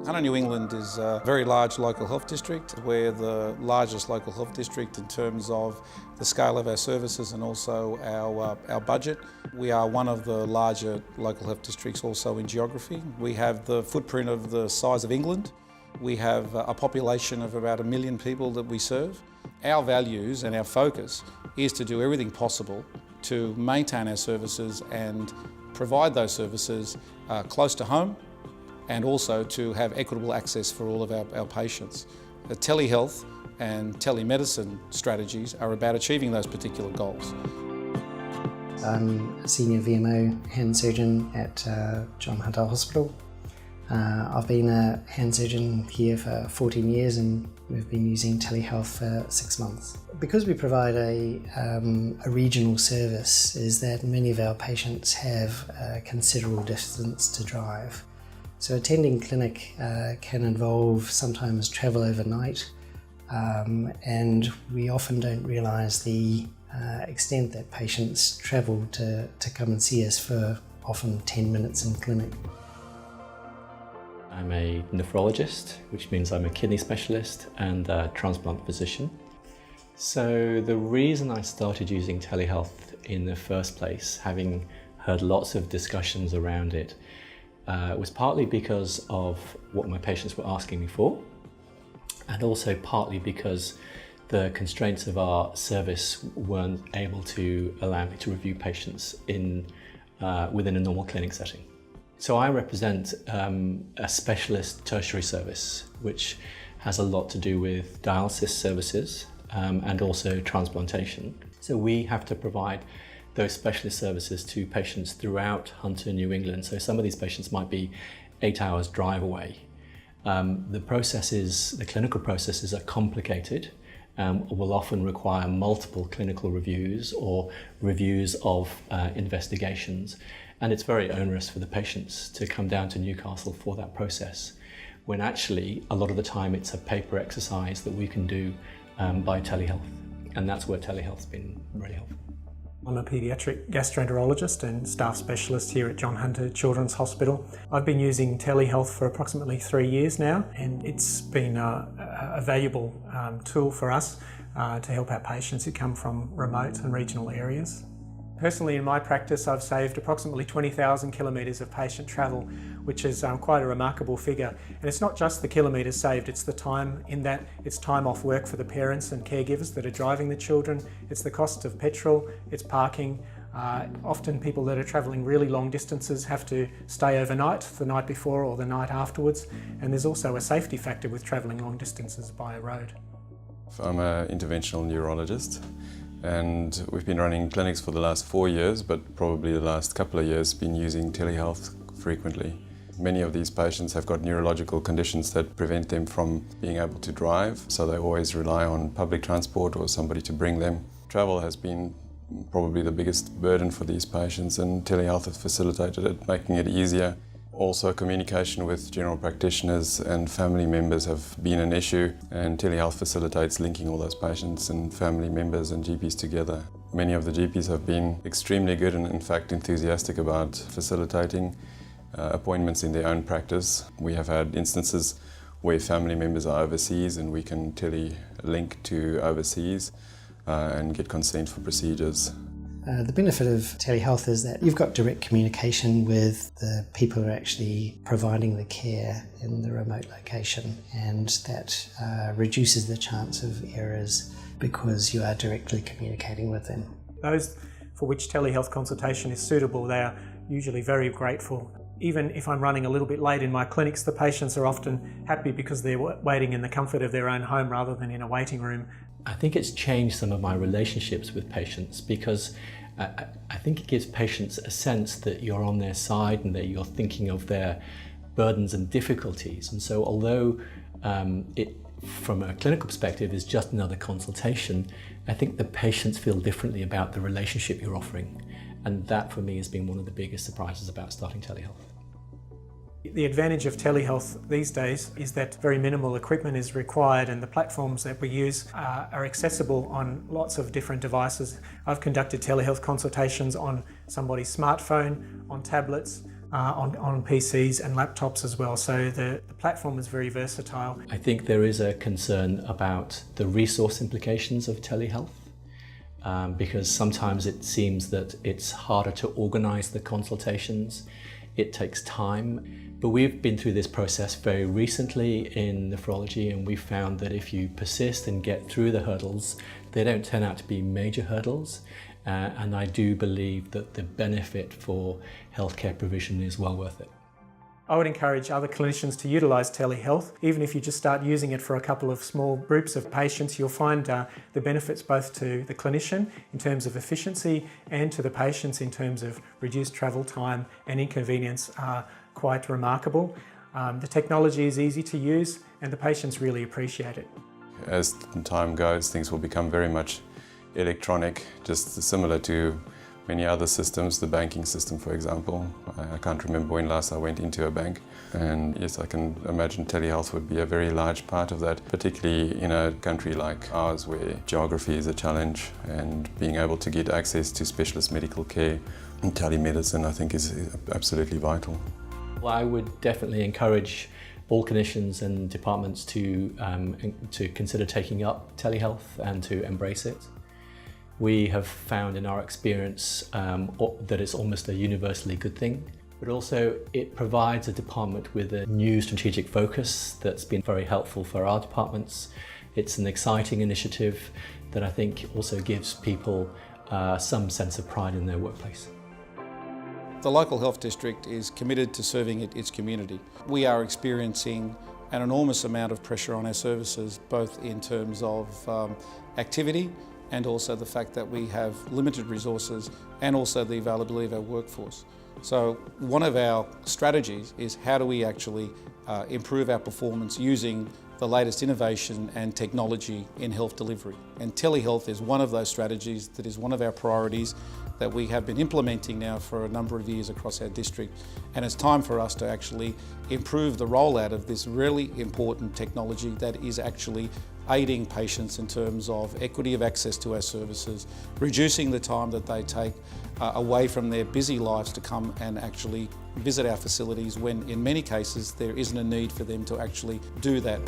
Hunter New England is a very large local health district. We're the largest local health district in terms of the scale of our services and also our budget. We are one of the larger local health districts also in geography. We have the footprint of the size of England. We have a population of about 1 million people that we serve. Our values and our focus is to do everything possible to maintain our services and provide those services close to home, and also to have equitable access for all of our patients. The telehealth and telemedicine strategies are about achieving those particular goals. I'm a senior VMO hand surgeon at John Hunter Hospital. I've been a hand surgeon here for 14 years and we've been using telehealth for 6 months. Because we provide a regional service, is that many of our patients have a considerable distance to drive. So attending clinic can involve sometimes travel overnight, and we often don't realise the extent that patients travel to come and see us for often 10 minutes in clinic. I'm a nephrologist, which means I'm a kidney specialist and a transplant physician. So the reason I started using telehealth in the first place, having heard lots of discussions around it, was partly because of what my patients were asking me for, and also partly because the constraints of our service weren't able to allow me to review patients within a normal clinic setting. So I represent a specialist tertiary service, which has a lot to do with dialysis services and also transplantation. So we have to provide those specialist services to patients throughout Hunter, New England. So some of these patients might be 8 hours drive away. The clinical processes are complicated, will often require multiple clinical reviews or reviews of investigations. And it's very onerous for the patients to come down to Newcastle for that process, when actually a lot of the time it's a paper exercise that we can do by telehealth. And that's where telehealth's been really helpful. I'm a paediatric gastroenterologist and staff specialist here at John Hunter Children's Hospital. I've been using telehealth for approximately 3 years now, and it's been a valuable tool for us to help our patients who come from remote and regional areas. Personally, in my practice, I've saved approximately 20,000 kilometres of patient travel, which is quite a remarkable figure. And it's not just the kilometres saved, it's the time in that. It's time off work for the parents and caregivers that are driving the children. It's the cost of petrol, it's parking. Often people that are travelling really long distances have to stay overnight, the night before or the night afterwards. And there's also a safety factor with travelling long distances by road. I'm an interventional neurologist. And we've been running clinics for the last 4 years, but probably the last couple of years been using telehealth frequently. Many of these patients have got neurological conditions that prevent them from being able to drive, so they always rely on public transport or somebody to bring them. Travel has been probably the biggest burden for these patients, and telehealth has facilitated it, making it easier. Also, communication with general practitioners and family members have been an issue, and telehealth facilitates linking all those patients and family members and GPs together. Many of the GPs have been extremely good and in fact enthusiastic about facilitating appointments in their own practice. We have had instances where family members are overseas and we can tele-link to overseas and get consent for procedures. The benefit of telehealth is that you've got direct communication with the people who are actually providing the care in the remote location, and that reduces the chance of errors because you are directly communicating with them. Those for which telehealth consultation is suitable, they are usually very grateful. Even if I'm running a little bit late in my clinics, the patients are often happy because they're waiting in the comfort of their own home rather than in a waiting room. I think it's changed some of my relationships with patients because I think it gives patients a sense that you're on their side and that you're thinking of their burdens and difficulties. And so although it, from a clinical perspective, is just another consultation, I think the patients feel differently about the relationship you're offering. And that for me has been one of the biggest surprises about starting telehealth. The advantage of telehealth these days is that very minimal equipment is required, and the platforms that we use are accessible on lots of different devices. I've conducted telehealth consultations on somebody's smartphone, on tablets, on PCs and laptops as well. So the platform is very versatile. I think there is a concern about the resource implications of telehealth. Because sometimes it seems that it's harder to organise the consultations, it takes time. But we've been through this process very recently in nephrology, and we've found that if you persist and get through the hurdles, they don't turn out to be major hurdles. And I do believe that the benefit for healthcare provision is well worth it. I would encourage other clinicians to utilise telehealth. Even if you just start using it for a couple of small groups of patients, you'll find the benefits both to the clinician in terms of efficiency and to the patients in terms of reduced travel time and inconvenience are quite remarkable. The technology is easy to use and the patients really appreciate it. As time goes, things will become very much electronic, just similar to many other systems, the banking system, for example. I can't remember when last I went into a bank. And yes, I can imagine telehealth would be a very large part of that, particularly in a country like ours where geography is a challenge, and being able to get access to specialist medical care and telemedicine, I think, is absolutely vital. Well, I would definitely encourage all clinicians and departments to consider taking up telehealth and to embrace it. We have found in our experience that it's almost a universally good thing, but also it provides a department with a new strategic focus that's been very helpful for our departments. It's an exciting initiative that I think also gives people some sense of pride in their workplace. The local health district is committed to serving its community. We are experiencing an enormous amount of pressure on our services, both in terms of activity and also the fact that we have limited resources and also the availability of our workforce. So one of our strategies is how do we actually improve our performance using the latest innovation and technology in health delivery. And telehealth is one of those strategies that is one of our priorities that we have been implementing now for a number of years across our district. And it's time for us to actually improve the rollout of this really important technology that is actually aiding patients in terms of equity of access to our services, reducing the time that they take away from their busy lives to come and actually visit our facilities when in many cases there isn't a need for them to actually do that.